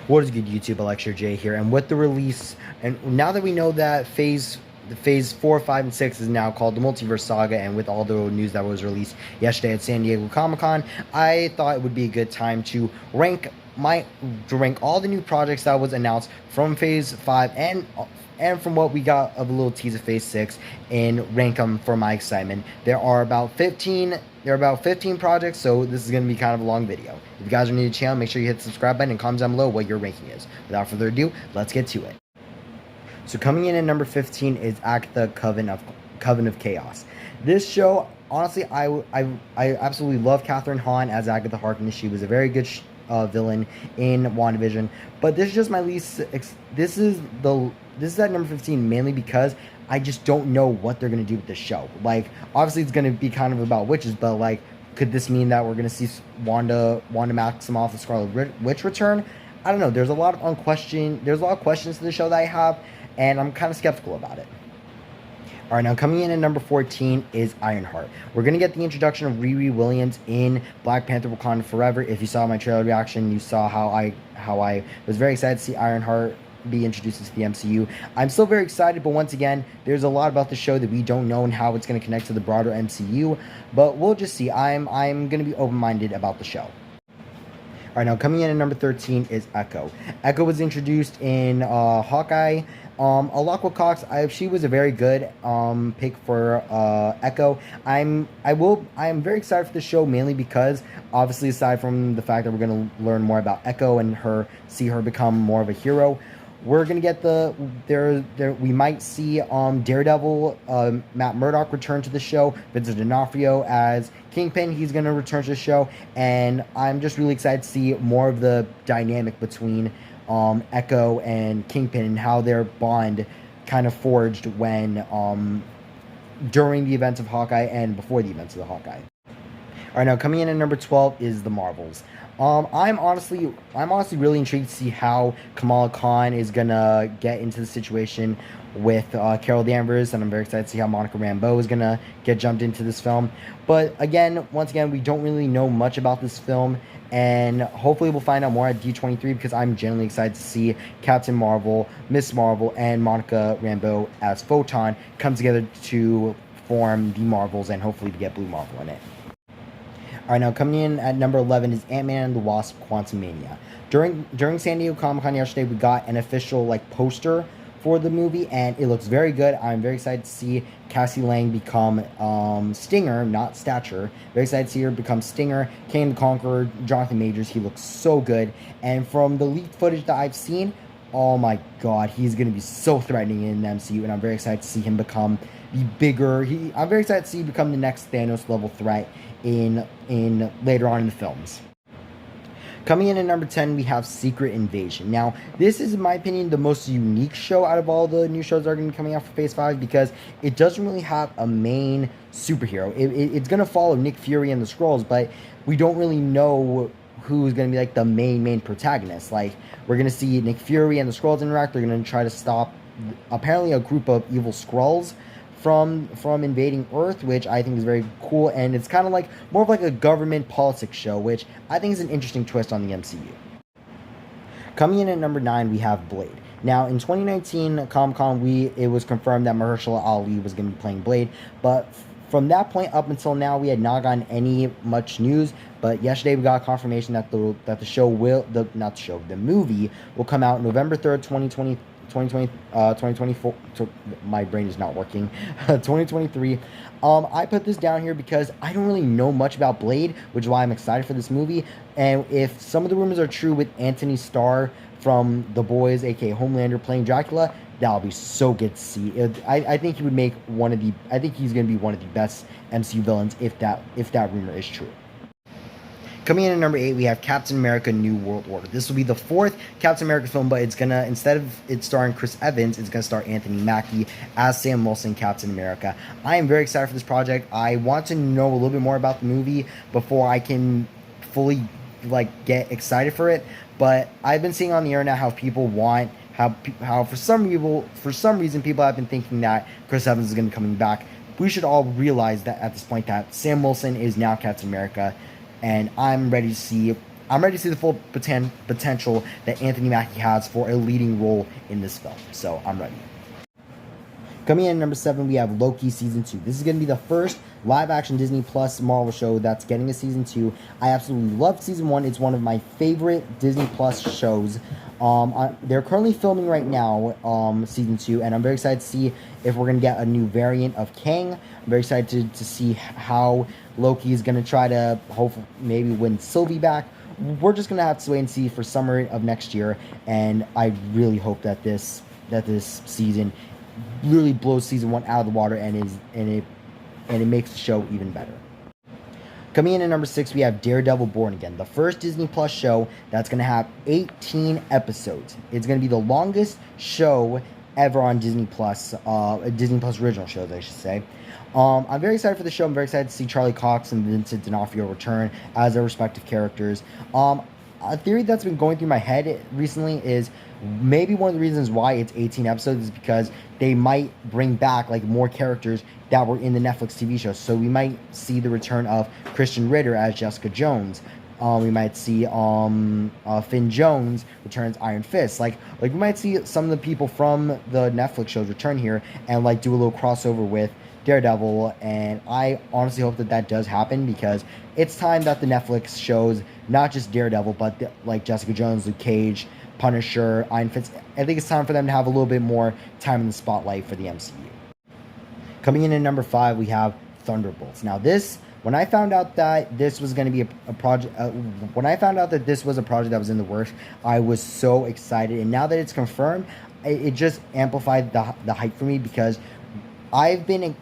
What is good, YouTube? Alexa J here, and with the release, and now that we know that Phase 4, 5, and 6 is now called the Multiverse Saga, and with all the news that was released yesterday at San Diego Comic-Con, I thought it would be a good time to rank all the new projects that was announced from Phase 5 and from what we got of a little teaser Phase 6 and rank them for my excitement. There are about 15 projects, so this is going to be kind of a long video. If you guys are new to the channel, make sure you hit the subscribe button and comment down below what your ranking is. Without further ado, let's get to it. So coming in at number 15 is Agatha Coven of Chaos. This show, honestly, I absolutely love Catherine Hahn as Agatha Harkness. She was a very good villain in WandaVision, but this is just my least. This is at number 15 mainly because I just don't know what they're gonna do with this show. Like, obviously, it's gonna be kind of about witches, but like, could this mean that we're gonna see Wanda Maximoff, the Scarlet Witch, return? I don't know. There's a lot of questions to the show that I have, and I'm kind of skeptical about it. Alright, now coming in at number 14 is Ironheart. We're going to get the introduction of Riri Williams in Black Panther Wakanda Forever. If you saw my trailer reaction, you saw how I was very excited to see Ironheart be introduced into the MCU. I'm still very excited, but once again, there's a lot about the show that we don't know and how it's going to connect to the broader MCU, but we'll just see. I'm going to be open-minded about the show. Alright, now coming in at number 13 is Echo. Echo was introduced in Hawkeye. Alaqua Cox, she was a very good pick for Echo. I'm very excited for the show, mainly because, obviously, aside from the fact that we're going to learn more about Echo and see her become more of a hero, we're going to get we might see Daredevil, Matt Murdock return to the show. Vincent D'Onofrio as Kingpin, he's going to return to the show, and I'm just really excited to see more of the dynamic between Echo and Kingpin and how their bond kind of forged when during the events of Hawkeye and before the events of the Hawkeye. Alright, now coming in at number 12 is the Marvels. I'm honestly really intrigued to see how Kamala Khan is gonna get into the situation with Carol Danvers, and I'm very excited to see how Monica Rambeau is gonna get jumped into this film. But once again, we don't really know much about this film, and hopefully we'll find out more at D23 because I'm genuinely excited to see Captain Marvel, Miss Marvel, and Monica Rambeau as Photon come together to form the Marvels and hopefully to get Blue Marvel in it. Alright, now coming in at number 11 is Ant-Man and the Wasp: Quantumania. During San Diego Comic-Con yesterday, we got an official poster for the movie, and it looks very good. I'm very excited to see Cassie Lang become Stinger, not Stature. Very excited to see her become Stinger. Kang the Conqueror, Jonathan Majors, he looks so good. And from the leaked footage that I've seen, oh my god, he's going to be so threatening in the MCU, and I'm very excited to see him become the bigger... I'm very excited to see him become the next Thanos-level threat in later on in the films. Coming in at number 10, we have Secret Invasion. Now, this is, in my opinion, the most unique show out of all the new shows that are going to be coming out for Phase 5 because it doesn't really have a main superhero. It's going to follow Nick Fury and the Skrulls, but we don't really know who's going to be the main protagonist. We're going to see Nick Fury and the Skrulls interact. They're going to try to stop, apparently, a group of evil Skrulls from invading Earth, which I think is very cool, and it's kind of more of a government politics show, which I think is an interesting twist on the MCU. Coming in at number 9, we have Blade. Now, in 2019 Comic-Con, it was confirmed that Mahershala Ali was going to be playing Blade, but from that point up until now, we had not gotten much news. But yesterday, we got confirmation that the movie will come out November 3rd, 2024. My brain is not working. 2023. I put this down here because I don't really know much about Blade, which is why I'm excited for this movie. And if some of the rumors are true with Anthony Starr from The Boys, aka Homelander, playing Dracula, that'll be so good to see. I think he would make I think he's going to be one of the best MCU villains if that rumor is true. Coming in at number 8, we have Captain America: New World Order. This will be the 4th Captain America film, but it's gonna, instead of it starring Chris Evans, it's gonna star Anthony Mackie as Sam Wilson, Captain America. I am very excited for this project. I want to know a little bit more about the movie before I can fully get excited for it. But I've been seeing on the internet how people want how for some reason people have been thinking that Chris Evans is gonna be coming back. We should all realize that at this point that Sam Wilson is now Captain America. And I'm ready to see I'm ready to see the full potential that Anthony Mackie has for a leading role in this film. So I'm ready. Coming in at number 7, we have Loki Season 2. This is going to be the first live-action Disney Plus Marvel show that's getting a Season 2. I absolutely loved Season 1. It's one of my favorite Disney Plus shows. They're currently filming right now, Season 2, and I'm very excited to see if we're going to get a new variant of Kang. I'm very excited to see how Loki is going to try to hopefully maybe win Sylvie back. We're just going to have to wait and see for summer of next year, and I really hope that this season really blows Season 1 out of the water and it makes the show even better. Coming in at number 6, we have Daredevil Born Again, the first Disney Plus show that's going to have 18 episodes. It's going to be the longest show ever on Disney Plus, Disney Plus original shows, I should say. I'm very excited for the show. I'm very excited to see Charlie Cox and Vincent D'Onofrio return as their respective characters. A theory that's been going through my head recently is maybe one of the reasons why it's 18 episodes is because they might bring back like more characters that were in the Netflix TV show. So we might see the return of Christian Ritter as Jessica Jones. We might see Finn Jones returns Iron Fist. Like we might see some of the people from the Netflix shows return here and like do a little crossover with Daredevil, and I honestly hope that does happen because it's time that the Netflix shows not just Daredevil but like Jessica Jones, Luke Cage, Punisher, Iron Fist. I think it's time for them to have a little bit more time in the spotlight for the MCU. Coming in at number 5, we have Thunderbolts. Now when I found out that this was going to be a project, when I found out that this was a project that was in the works, I was so excited, and now that it's confirmed, it just amplified the hype for me because I've been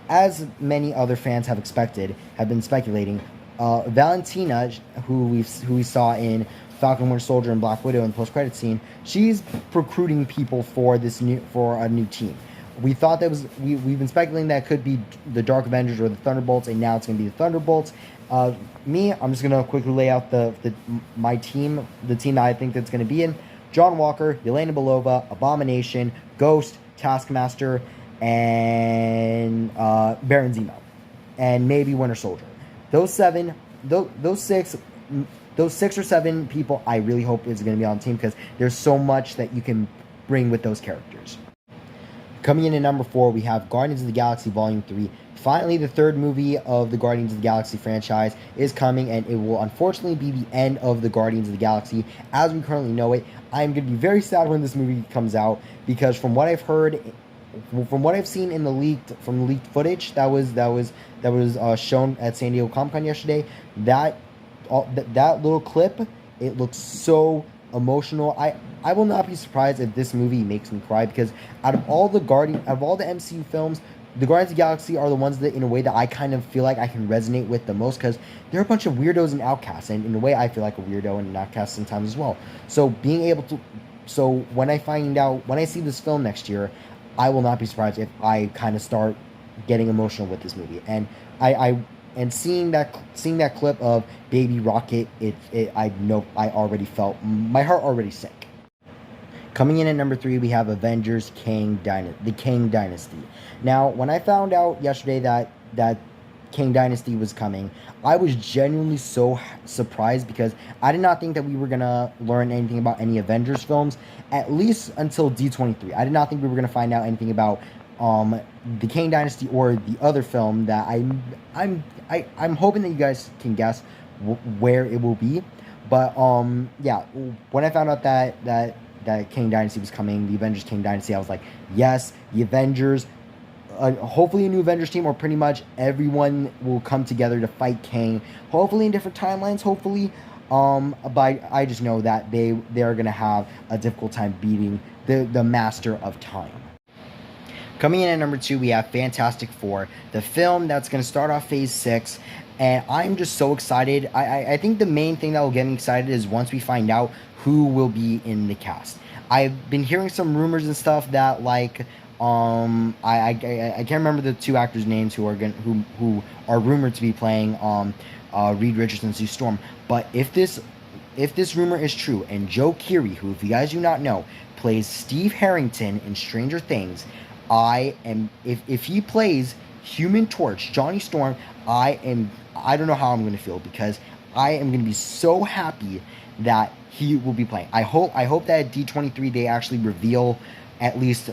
as many other fans have been speculating. Valentina, who we saw in Falcon Winter Soldier and Black Widow in the post-credit scene, she's recruiting people for a new team. We thought we've been speculating that it could be the Dark Avengers or the Thunderbolts, and now it's going to be the Thunderbolts. I'm just going to quickly lay out my team, the team that I think that's going to be in: John Walker, Yelena Belova, Abomination, Ghost, Taskmaster, and Baron Zemo, and maybe Winter Soldier. Those 6 or 7 people, I really hope is going to be on the team because there's so much that you can bring with those characters. Coming in at number 4, we have Guardians of the Galaxy Volume 3. Finally, the third movie of the Guardians of the Galaxy franchise is coming, and it will unfortunately be the end of the Guardians of the Galaxy as we currently know it. I am going to be very sad when this movie comes out because from what I've heard, from what I've seen in the leaked footage that was shown at San Diego Comic-Con yesterday, that little clip, it looks so emotional. I will not be surprised if this movie makes me cry because out of all the MCU films, the Guardians of the Galaxy are the ones that, in a way, that I kind of feel like I can resonate with the most because they're a bunch of weirdos and outcasts, and in a way, I feel like a weirdo and an outcast sometimes as well. So when I see this film next year, I will not be surprised if I kind of start getting emotional with this movie. And seeing that clip of Baby Rocket, I know I already felt my heart already sank. Coming in at number 3, we have Avengers the Kang Dynasty. Now, when I found out yesterday that Kang Dynasty was coming, I was genuinely so surprised because I did not think that we were going to learn anything about any Avengers films, at least until D23. I did not think we were going to find out anything about the Kang Dynasty or the other film that I'm hoping that you guys can guess where it will be. But yeah, when I found out that Kang Dynasty was coming, the Avengers Kang Dynasty, I was like, yes, the Avengers, hopefully a new Avengers team, or pretty much everyone will come together to fight Kang, hopefully in different timelines, hopefully, but I just know that they're going to have a difficult time beating the Master of Time. Coming in at number 2, we have Fantastic Four, the film that's going to start off Phase 6, and I'm just so excited. I think the main thing that will get me excited is once we find out who will be in the cast. I've been hearing some rumors and stuff that like I can't remember the 2 actors' names who are rumored to be playing Reed Richards and Sue Storm. But if this rumor is true, and Joe Keery, who if you guys do not know, plays Steve Harrington in Stranger Things, if he plays Human Torch, Johnny Storm, I don't know how I'm going to feel because I am going to be so happy that he will be playing. I hope that at D23 they actually reveal at least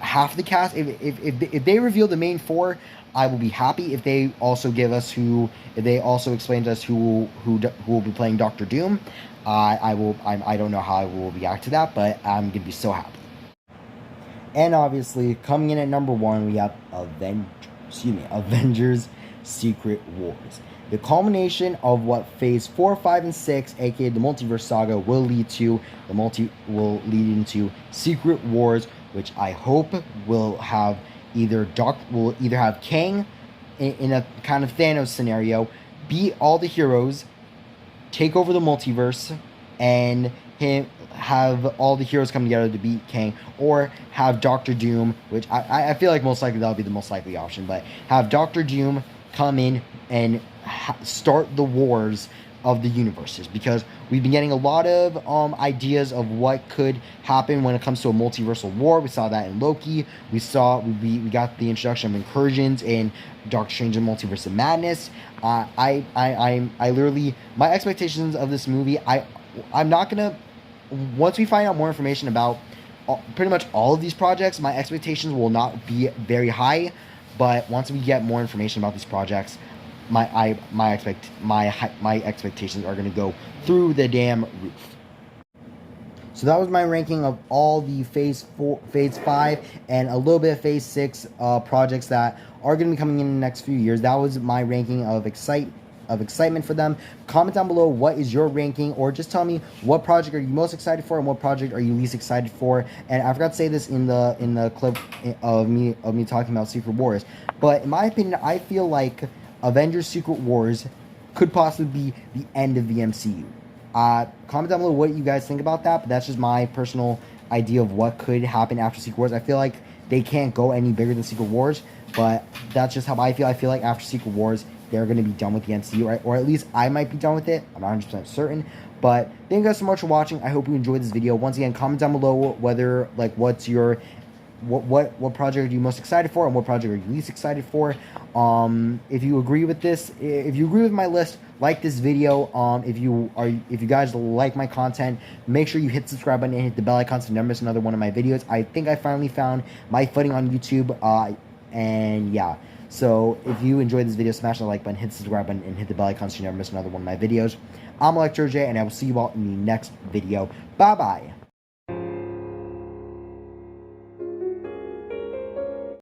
half the cast. If they reveal the main four, I will be happy. If they also if they also explain to us who will be playing Doctor Doom, I will. I don't know how I will react to that, but I'm gonna be so happy. And obviously, coming in at number 1, we have Avengers Secret Wars. The culmination of what Phase 4, 5, and 6, aka the Multiverse Saga, will lead to. Will lead into Secret Wars, which I hope will either have Kang in a kind of Thanos scenario, beat all the heroes, take over the multiverse, and have all the heroes come together to beat Kang, or have Doctor Doom, which I feel like most likely that'll be the most likely option, but have Doctor Doom come in and start the wars of the universes, because we've been getting a lot of ideas of what could happen when it comes to a multiversal war. We saw that in Loki. We got the introduction of incursions in Doctor Strange and Multiverse of Madness. I literally, my expectations of this movie, I'm not gonna, once we find out more information about pretty much all of these projects, my expectations will not be very high. But once we get more information about these projects, my expectations are going to go through the damn roof. So that was my ranking of all the Phase 5, and a little bit of Phase 6 projects that are going to be coming in the next few years. That was my ranking of excitement for them. Comment down below what is your ranking, or just tell me what project are you most excited for and what project are you least excited for. And I forgot to say this in the clip of me talking about Secret Wars, but in my opinion, I feel like Avengers Secret Wars could possibly be the end of the MCU. Comment down below what you guys think about that, but that's just my personal idea of what could happen after Secret Wars. I feel like they can't go any bigger than Secret Wars, but that's just how I feel. I feel like after Secret Wars, they're going to be done with the MCU, right? Or at least I might be done with it. I'm not 100% certain. But thank you guys so much for watching. I hope you enjoyed this video. Once again, comment down below whether, like, what's your... What project are you most excited for, and what project are you least excited for? If you agree with this, if you agree with my list, like this video. If you guys like my content, make sure you hit the subscribe button and hit the bell icon so you never miss another one of my videos. I think I finally found my footing on YouTube. And yeah, so if you enjoyed this video, smash the like button, hit the subscribe button, and hit the bell icon so you never miss another one of my videos. I'm Electro J, and I will see you all in the next video. Bye bye.